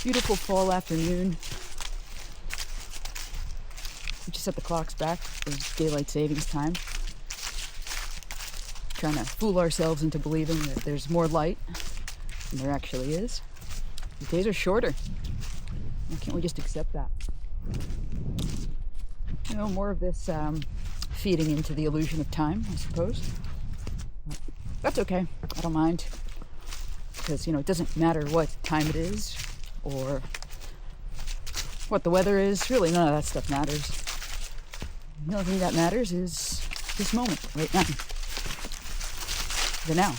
Beautiful fall afternoon. We just set the clocks back for daylight savings time. Trying to fool ourselves into believing that there's more light than there actually is. The days are shorter. Why can't we just accept that? You know, more of this feeding into the illusion of time, I suppose. But that's okay. I don't mind. Because, you know, it doesn't matter what time it is or what the weather is. Really, none of that stuff matters. The only thing that matters is this moment, right now. The now.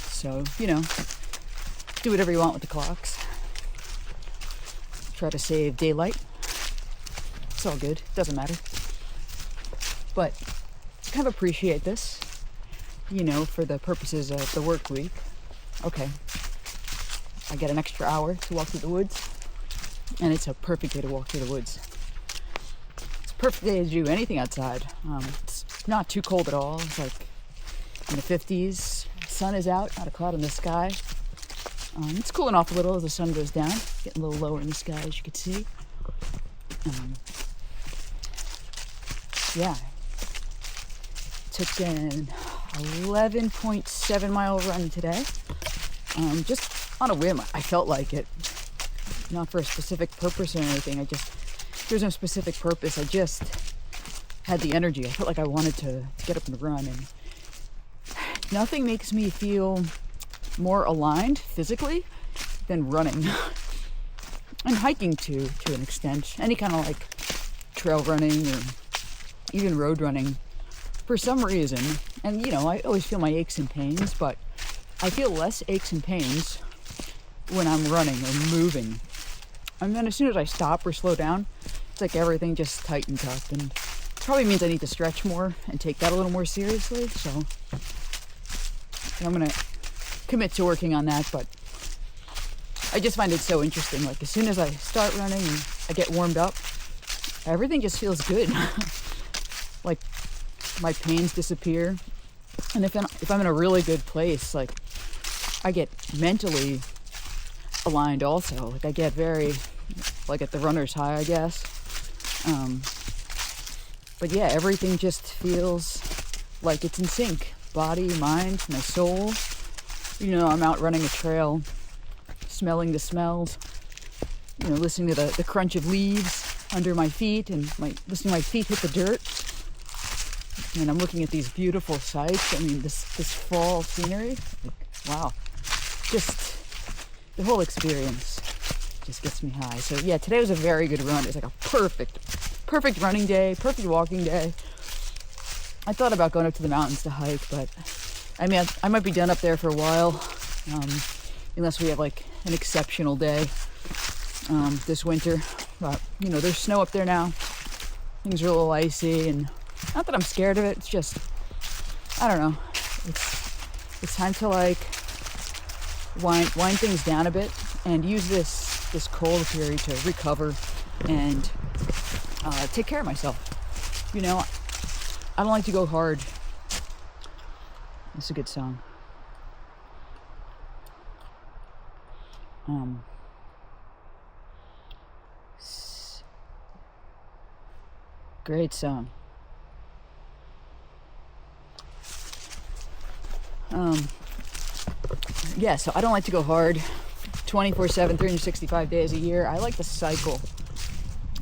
So, you know, do whatever you want with the clocks. Try to save daylight. It's all good. Doesn't matter. But I kind of appreciate this, you know, for the purposes of the work week. Okay. I get an extra hour to walk through the woods, and it's a perfect day to walk through the woods. It's a perfect day to do anything outside. It's not too cold at all. It's like in the 50s. The sun is out, not a cloud in the sky. It's cooling off a little as the sun goes down. Getting a little lower in the sky, as you can see. Yeah. Took an 11.7 mile run today. Just on a whim. I felt like it. Not for a specific purpose or anything. There's no specific purpose. I just had the energy. I felt like I wanted to get up and run. And nothing makes me feel more aligned physically than running. And hiking to an extent. Any kind of like trail running or even road running. For some reason, and you know, I always feel my aches and pains, but I feel less aches and pains when I'm running or moving. And then as soon as I stop or slow down, it's like everything just tightens up, and it probably means I need to stretch more and take that a little more seriously. So I'm gonna commit to working on that, but I just find it so interesting. Like as soon as I start running and I get warmed up, everything just feels good. Like my pains disappear, and if I'm in a really good place, like I get mentally aligned also. Like I get very like at the runner's high, I guess. But yeah, everything just feels like it's in sync. Body, mind, my soul. You know, I'm out running a trail, smelling the smells, you know, listening to the crunch of leaves under my feet and listening to my feet hit the dirt. And I'm looking at these beautiful sights. I mean, this fall scenery. Like, wow. Just the whole experience just gets me high. So yeah, today was a very good run. It was like a perfect running day, perfect walking day. I thought about going up to the mountains to hike, but I mean, I might be done up there for a while, unless we have like an exceptional day this winter. But you know, there's snow up there now. Things are a little icy, and not that I'm scared of it. It's just, I don't know. It's time to like wind things down a bit and use this cold period to recover and take care of myself. You know, I don't like to go hard. It's a good song. Great song. Yeah, so I don't like to go hard 24/7, 365 days a year. I like to cycle.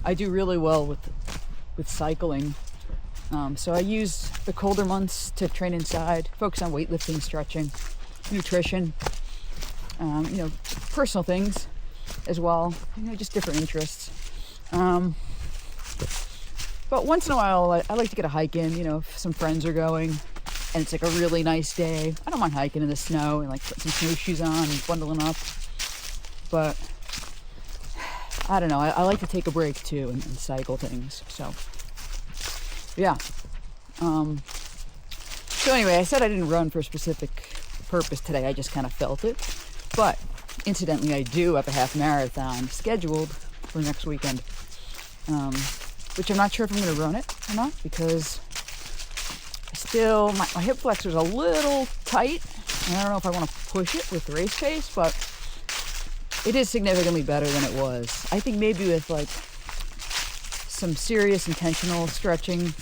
I do really well with cycling. So I use the colder months to train inside, focus on weightlifting, stretching, nutrition, you know, personal things as well, you know, just different interests. But once in a while, I like to get a hike in, you know, if some friends are going and it's like a really nice day. I don't mind hiking in the snow and like putting some snowshoes on and bundling up. But I don't know, I like to take a break too and cycle things. So yeah. So anyway, I said I didn't run for a specific purpose today. I just kind of felt it. But incidentally, I do have a half marathon scheduled for next weekend, which I'm not sure if I'm going to run it or not, because still my hip flexor's a little tight. And I don't know if I want to push it with race pace, but it is significantly better than it was. I think maybe with like some serious intentional stretching,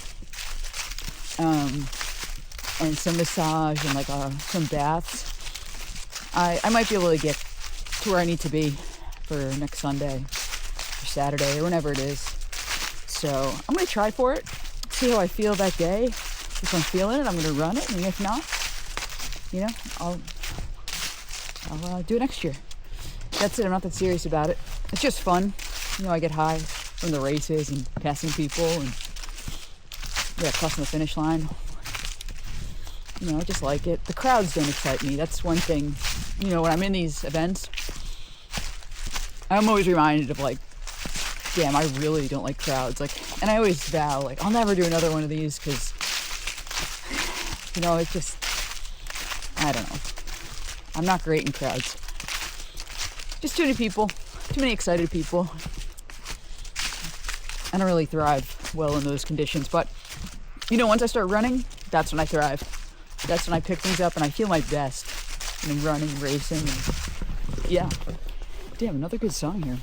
and some massage and like some baths, I might be able to get to where I need to be for next Sunday or Saturday or whenever it is. So I'm gonna try for it, see how I feel that day. If I'm feeling it, I'm gonna run it, and if not, I'll do it next year. That's it. I'm not that serious about it. It's just fun. I get high from the races and passing people and crossing the finish line. I just like it. The crowds don't excite me. That's one thing. When I'm in these events, I'm always reminded of like, damn, I really don't like crowds. And I always vow, I'll never do another one of these because, it's just, I don't know. I'm not great in crowds. Just too many people, too many excited people. I don't really thrive well in those conditions, but once I start running, that's when I thrive. That's when I pick things up and I feel my best. Running, racing, and yeah. Damn, another good song here.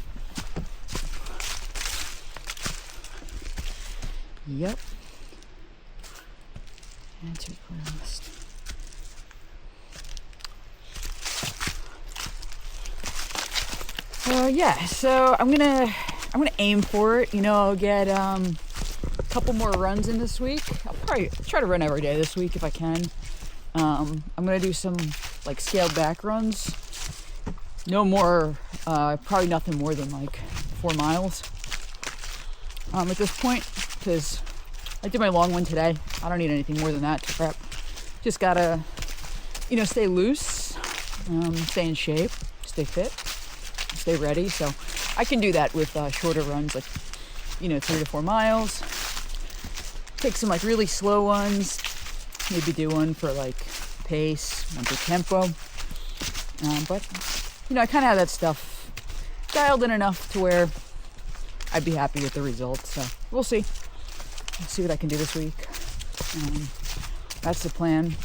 Yep. Answer playlist. So I'm gonna aim for it. I'll get a couple more runs in this week. I'll probably try to run every day this week if I can. I'm gonna do some scaled back runs. No more, probably nothing more than 4 miles at this point, because I did my long one today. I don't need anything more than that to prep. Just gotta, stay loose, stay in shape, stay fit, stay ready. So I can do that with shorter runs, 3 to 4 miles. Take some really slow ones. Maybe do one for pace, one for tempo. But I kind of have that stuff dialed in enough to where I'd be happy with the results. So we'll see. We'll see what I can do this week. That's the plan.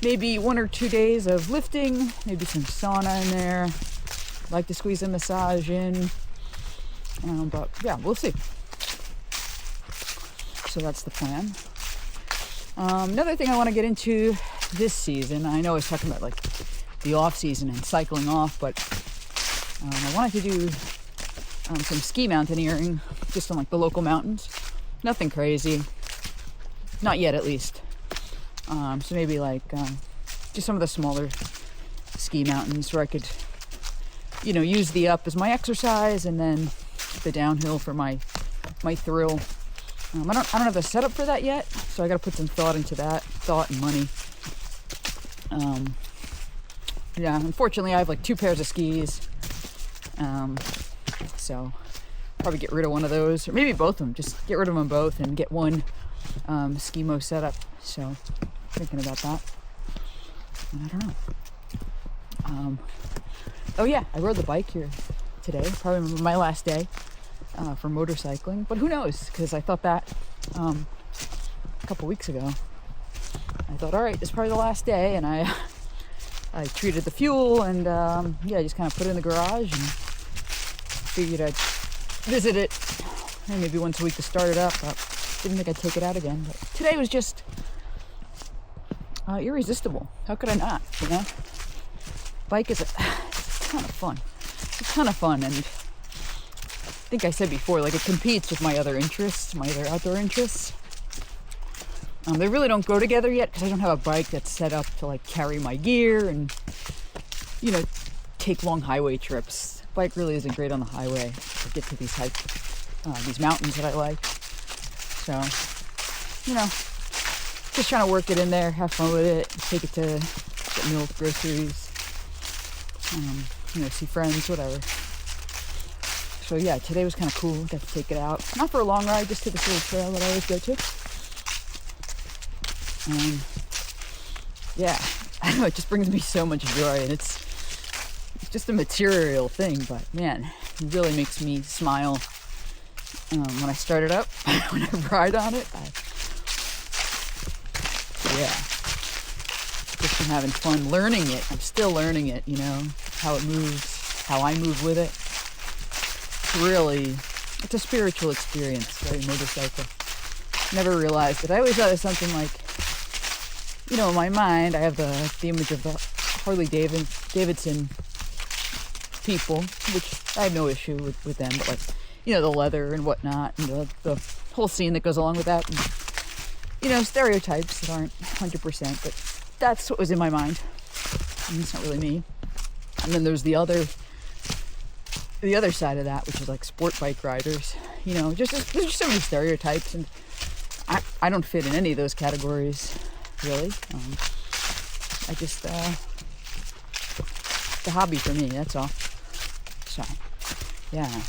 Maybe 1 or 2 days of lifting, maybe some sauna in there. Like to squeeze a massage in. But yeah, we'll see. So that's the plan. Another thing I want to get into this season, I know I was talking about the off season and cycling off, but I wanted to do some ski mountaineering just on the local mountains. Nothing crazy, not yet at least. So maybe just some of the smaller ski mountains where I could use the up as my exercise and then the downhill for my thrill. I don't have the setup for that yet, so I got to put some thought into that, thought and money. Unfortunately I have 2 pairs of skis, so probably get rid of one of those, or maybe both of them, just get rid of them both and get one Skimo setup. So thinking about that, and I don't know. Oh yeah, I rode the bike here today, probably my last day for motorcycling, but who knows, because I thought that a couple weeks ago. I thought, all right, this is probably the last day, and I treated the fuel and just kind of put it in the garage and figured I'd visit it maybe once a week to start it up, but didn't think I'd take it out again. But today was just irresistible. How could I not, Bike is it's a ton of fun. It's a ton of fun, and I think I said before, it competes with my other interests, my other outdoor interests. They really don't go together yet because I don't have a bike that's set up to carry my gear and take long highway trips. Bike really isn't great on the highway to get to these mountains that I like. So, just trying to work it in there, have fun with it, take it to get milk, groceries, see friends, whatever. So yeah, today was kind of cool. Got to take it out, not for a long ride, just to this little trail that I always go to. I don't know, it just brings me so much joy, and it's just a material thing, but man, it really makes me smile when I start it up, when I ride on it. Just been having fun learning it. I'm still learning it, how it moves. how I move with it. Really, it's a spiritual experience, riding a motorcycle. Never realized it. I always thought it was something like, in my mind, I have the image of the Harley Davidson people, which I have no issue with them, but like, the leather and whatnot, and the whole scene that goes along with that, and, stereotypes that aren't 100%, but that's what was in my mind. And it's not really me. And then there's the other side of that, which is like sport bike riders. There's just so many stereotypes, and I don't fit in any of those categories, really. I just, it's a hobby for me, that's all. So, yeah.